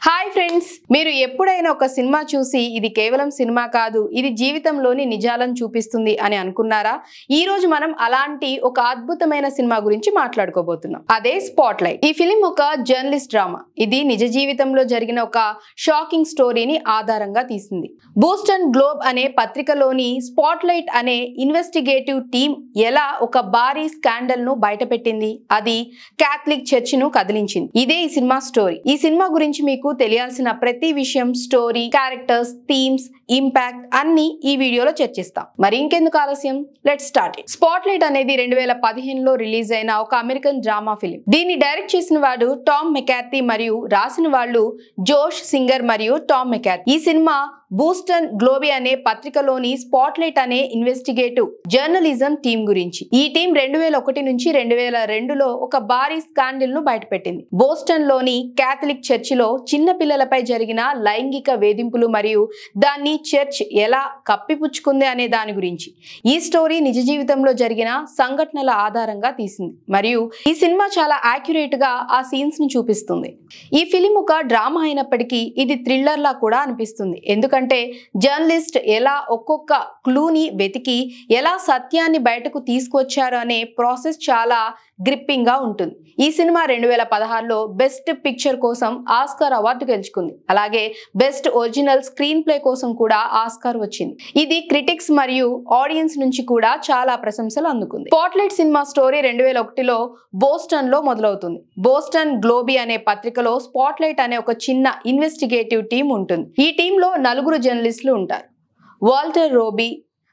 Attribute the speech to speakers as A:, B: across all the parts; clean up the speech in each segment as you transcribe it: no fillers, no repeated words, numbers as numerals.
A: Hi friends, మీరు ఎప్పుడైనా ఒక సినిమా చూసి ఇది కేవలం సినిమా కాదు, ఇది జీవితంలోని నిజాలను చూపిస్తుంది అని అనుకున్నారా? ఈ రోజు మనం అలాంటి ఒక అద్భుతమైన సినిమా గురించి మాట్లాడుకోబోతున్నాం. అదే స్పాట్ లైట్. ఈ ఫిలిం ఒక జర్నలిస్ట్ డ్రామా. ఇది నిజ జీవితంలో జరిగిన ఒక షాకింగ్ స్టోరీని ఆధారంగా తీసింది. బోస్టన్ గ్లోబ్ అనే పత్రికలోని స్పాట్ లైట్ అనే ఇన్వెస్టిగేటివ్ టీం ఎలా ఒక భారీ స్కాండల్ ను బయటపెట్టింది, అది క్యాథలిక్ చర్చ్ ను కదిలించింది. ఇదే ఈ సినిమా స్టోరీ. ఈ సినిమా గురించి మీకు తెలియాల్సిన ప్రతి విషయం, స్టోరీ, క్యారెక్టర్స్, థీమ్స్, ఇంపాక్ట్ అన్ని ఈ వీడియోలో చర్చిస్తాం. మరి ఇంకెందుకు ఆలస్యం, let's start it. Spot light అనేది 2015లో రిలీజ్ అయిన ఒక అమెరికన్ డ్రామా ఫిలిం. దీన్ని డైరెక్ట్ చేసిన వాడు టామ్ మెకార్థీ మరియు రాసిన వాళ్ళు జోష్ సింగర్ మరియు టామ్ మెకార్థీ. ఈ సినిమా బోస్టన్ గ్లోబ్ అనే పత్రికలోని స్పాట్ లైట్ అనే ఇన్వెస్టిగేటివ్ జర్నలిజం టీం గురించి. ఈ టీం 2001 నుంచి 2002లో ఒక భారీ స్కాండల్ ను బయటపెట్టింది. బోస్టన్ లోని క్యాథలిక్ చర్చిలో చిన్న పిల్లలపై జరిగిన లైంగిక వేధింపులు మరియు దాన్ని చర్చ్ ఎలా కప్పిపుచ్చుకుంది అనే దాని గురించి. ఈ స్టోరీ నిజ జీవితంలో జరిగిన సంఘటనల ఆధారంగా తీసింది మరియు ఈ సినిమా చాలా యాక్యురేట్ గా ఆ సీన్స్ ను చూపిస్తుంది. ఈ ఫిలిం ఒక డ్రామా అయినప్పటికీ ఇది థ్రిల్లర్ లా కూడా అనిపిస్తుంది. ఎందుకంటే జర్నలిస్ట్ ఎలా ఒక్కొక్క క్లూని వెతికి ఎలా సత్యాన్ని బయటకు తీసుకొచ్చారు అనే ప్రాసెస్ చాలా గ్రిప్పింగ్ గా ఉంటుంది. ఈ సినిమా 2016లో బెస్ట్ పిక్చర్ కోసం ఆస్కార్ అవార్డు గెలుచుకుంది. అలాగే బెస్ట్ ఒరిజినల్ స్క్రీన్ ప్లే కోసం కూడా ఆస్కార్ వచ్చింది. ఇది క్రిటిక్స్ మరియు ఆడియన్స్ నుంచి కూడా చాలా ప్రశంసలు అందుకుంది. స్పాట్ లైట్ సినిమా స్టోరీ 2001లో బోస్టన్ లో మొదలవుతుంది. బోస్టన్ గ్లోబ్ అనే పత్రికలో స్పాట్ లైట్ అనే ఒక చిన్న ఇన్వెస్టిగేటివ్ టీం ఉంటుంది. ఈ టీంలో 4 జర్నలిస్టులు ఉంటారు. వాల్టర్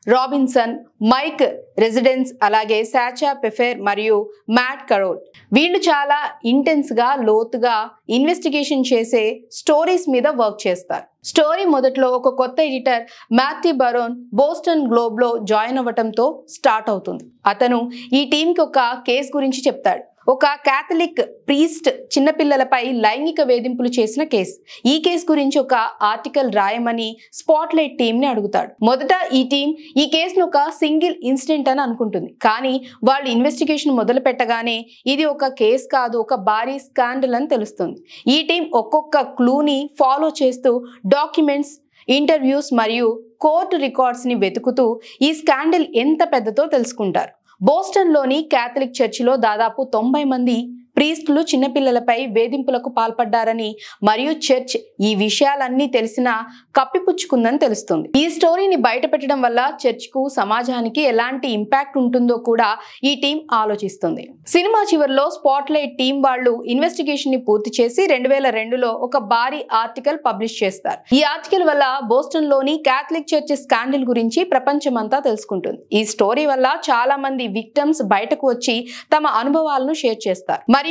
A: రాబిన్సన్, మైక్ రెసిడెన్స్, అలాగే సాచా పెఫెర్ మరియు మ్యాట్ కరోల్. వీళ్ళు చాలా ఇంటెన్స్ గా, లోతుగా ఇన్వెస్టిగేషన్ చేసే స్టోరీస్ మీద వర్క్ చేస్తారు. స్టోరీ మొదట్లో ఒక కొత్త ఎడిటర్ మాథ్యూ బరోన్ బోస్టన్ గ్లోబ్ లో జాయిన్ అవ్వటంతో స్టార్ట్ అవుతుంది. అతను ఈ టీంకి ఒక కేసు గురించి చెప్తాడు. ఒక క్యాథలిక్ ప్రీస్ట్ చిన్నపిల్లలపై లైంగిక వేధింపులు చేసిన కేసు. ఈ కేసు గురించి ఒక ఆర్టికల్ రాయమని స్పాట్ లైట్ టీం ని అడుగుతాడు. మొదట ఈ టీం ఈ కేసును ఒక సింగిల్ ఇన్సిడెంట్ అని అనుకుంటుంది. కానీ వాళ్ళు ఇన్వెస్టిగేషన్ మొదలు పెట్టగానే ఇది ఒక కేసు కాదు, ఒక భారీ స్కాండల్ అని తెలుస్తుంది. ఈ టీం ఒక్కొక్క క్లూని ఫాలో చేస్తూ డాక్యుమెంట్స్, ఇంటర్వ్యూస్ మరియు కోర్టు రికార్డ్స్ ని వెతుకుతూ ఈ స్కాండల్ ఎంత పెద్దదో తెలుసుకుంటారు. బోస్టన్ లోని క్యాథలిక్ చర్చిలో దాదాపు 90 మంది ప్రీస్టులు చిన్నపిల్లలపై వేధింపులకు పాల్పడ్డారని మరియు చర్చ్ ఈ విషయాలన్నీ తెలిసినా కప్పిపుచ్చుకుందని తెలుస్తుంది. ఈ స్టోరీని బయట పెట్టడం వల్ల చర్చ్ కు, సమాజానికి ఎలాంటి ఇంపాక్ట్ ఉంటుందో కూడా ఈ టీం ఆలోచిస్తుంది. సినిమా చివరిలో స్పాట్ లైట్ టీం వాళ్ళు ఇన్వెస్టిగేషన్ ని పూర్తి చేసి 2002లో ఒక భారీ ఆర్టికల్ పబ్లిష్ చేస్తారు. ఈ ఆర్టికల్ వల్ల బోస్టన్ లోని క్యాథలిక్ చర్చ్ స్కాండల్ గురించి ప్రపంచమంతా తెలుసుకుంటుంది. ఈ స్టోరీ వల్ల చాలా మంది విక్టిమ్స్ బయటకు వచ్చి తమ అనుభవాలను షేర్ చేస్తారు. మరియు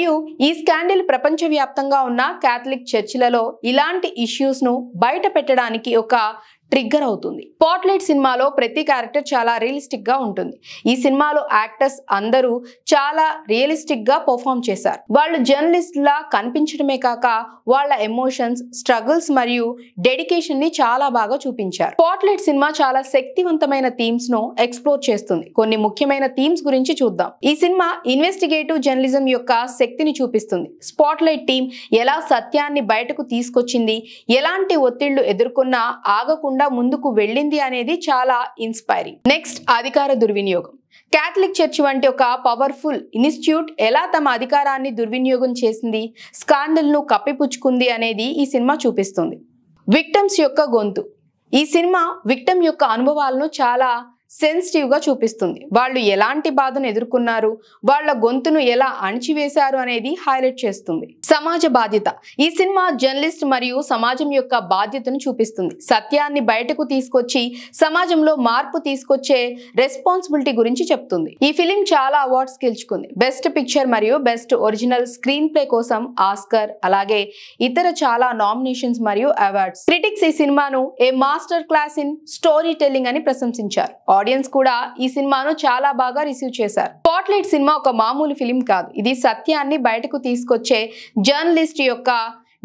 A: ఈ స్కాండల్ ప్రపంచవ్యాప్తంగా ఉన్న క్యాథలిక్ చర్చిలలో ఇలాంటి ఇష్యూస్ ను బయట పెట్టడానికి ఒక ట్రిగ్గర్ అవుతుంది. స్పాట్ లైట్ సినిమాలో ప్రతి క్యారెక్టర్ చాలా రియలిస్టిక్ గా ఉంటుంది. ఈ సినిమాలో యాక్టర్స్ అందరూ చాలా రియలిస్టిక్ గా పర్ఫామ్ చేశారు. వాళ్ళు జర్నలిస్ట్ లా కనిపించడమే కాక వాళ్ళ ఎమోషన్స్, స్ట్రగుల్స్ మరియు డెడికేషన్ ని చాలా బాగా చూపించారు. స్పాట్ లైట్ సినిమా చాలా శక్తివంతమైన థీమ్స్ ను ఎక్స్ప్లోర్ చేస్తుంది. కొన్ని ముఖ్యమైన థీమ్స్ గురించి చూద్దాం. ఈ సినిమా ఇన్వెస్టిగేటివ్ జర్నలిజం యొక్క శక్తిని చూపిస్తుంది. స్పాట్ లైట్ టీం ఎలా సత్యాన్ని బయటకు తీసుకొచ్చింది, ఎలాంటి ఒత్తిళ్లు ఎదుర్కొన్నా ఆగకుండా ముందుకు వెళ్ళింది అనేది చాలా ఇన్స్పైరింగ్. నెక్స్ట్, అధికార దుర్వినియోగం. క్యాథలిక్ చర్చ్ వంటి ఒక పవర్ఫుల్ ఇన్స్టిట్యూట్ ఎలా తమ అధికారాన్ని దుర్వినియోగం చేసింది, స్కాండల్ ను కప్పిపుచ్చుకుంది అనేది ఈ సినిమా చూపిస్తుంది. విక్టిమ్స్ యొక్క గొంతు. ఈ సినిమా విక్టిమ్ యొక్క అనుభవాలను చాలా సెన్సిటివ్ గా చూపిస్తుంది. వాళ్ళు ఎలాంటి బాధను ఎదుర్కొన్నారు, వాళ్ళ గొంతును ఎలా అణిచివేశారు అనేది హైలైట్ చేస్తుంది. సమాజ బాధ్యత. ఈ సినిమా జర్నలిస్ట్ మరియు సమాజం యొక్క బాధ్యతను చూపిస్తుంది. సత్యాన్ని బయటకు తీసుకొచ్చి సమాజంలో మార్పు తీసుకొచ్చే రెస్పాన్సిబిలిటీ గురించి చెప్తుంది. ఈ ఫిలిం చాలా అవార్డ్స్ గెలుచుకుంది. బెస్ట్ పిక్చర్ మరియు బెస్ట్ ఒరిజినల్ స్క్రీన్ ప్లే కోసం ఆస్కార్, అలాగే ఇతర చాలా నామినేషన్స్ మరియు అవార్డ్స్. క్రిటిక్స్ ఈ సినిమాను a master class in storytelling అని ప్రశంసించారు. ఆడియన్స్ కూడా ఈ సినిమాను చాలా బాగా రిసీవ్ చేశారు. స్పాట్ లైట్ సినిమా ఒక మామూలు ఫిలిం కాదు. ఇది సత్యాన్ని బయటకు తీసుకొచ్చే జర్నలిస్ట్ యొక్క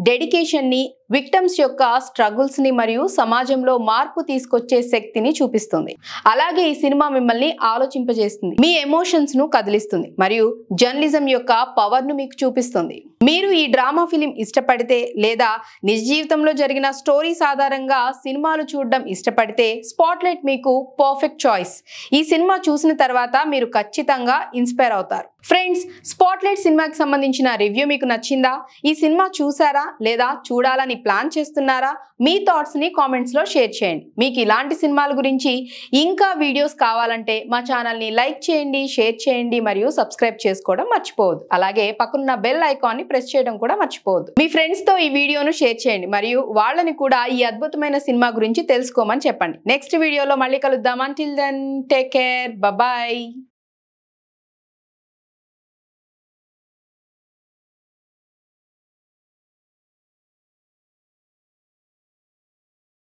A: డెడికేషన్ ని, విక్టిమ్స్ యొక్క స్ట్రగుల్స్ ని మరియు సమాజంలో మార్పు తీసుకొచ్చే శక్తిని చూపిస్తుంది. అలాగే ఈ సినిమా మిమ్మల్ని ఆలోచింపజేస్తుంది, మీ ఎమోషన్స్ ను కదిలిస్తుంది మరియు జర్నలిజం యొక్క పవర్ ను మీకు చూపిస్తుంది. మీరు ఈ డ్రామా ఫిలిం ఇష్టపడితే లేదా నిజ జీవితంలో జరిగిన స్టోరీస్ ఆధారంగా సినిమాలు చూడడం ఇష్టపడితే స్పాట్లైట్ మీకు పర్ఫెక్ట్ చాయిస్. ఈ సినిమా చూసిన తర్వాత మీరు ఖచ్చితంగా ఇన్స్పైర్ అవుతారు. ఫ్రెండ్స్, స్పాట్లైట్ సినిమాకి సంబంధించిన రివ్యూ మీకు నచ్చిందా? ఈ సినిమా చూసారా లేదా చూడాలని ప్లాన్ చేస్తున్నారా? మీ థాట్స్ ని కామెంట్స్ లో షేర్ చేయండి. మీకు ఇలాంటి సినిమాల గురించి ఇంకా వీడియోస్ కావాలంటే మా ఛానల్ ని లైక్ చేయండి, షేర్ చేయండి మరియు సబ్స్క్రైబ్ చేసుకోవడం మర్చిపోవద్దు. అలాగే పక్కనున్న బెల్ ఐకాన్ ని ప్రెస్ చేయడం కూడా మర్చిపోవద్దు. మీ ఫ్రెండ్స్ తో ఈ వీడియోను షేర్ చేయండి మరియు వాళ్ళని కూడా ఈ అద్భుతమైన సినిమా గురించి తెలుసుకోమని చెప్పండి. నెక్స్ట్ వీడియోలో మళ్ళీ కలుద్దాం. Until then take care, bye.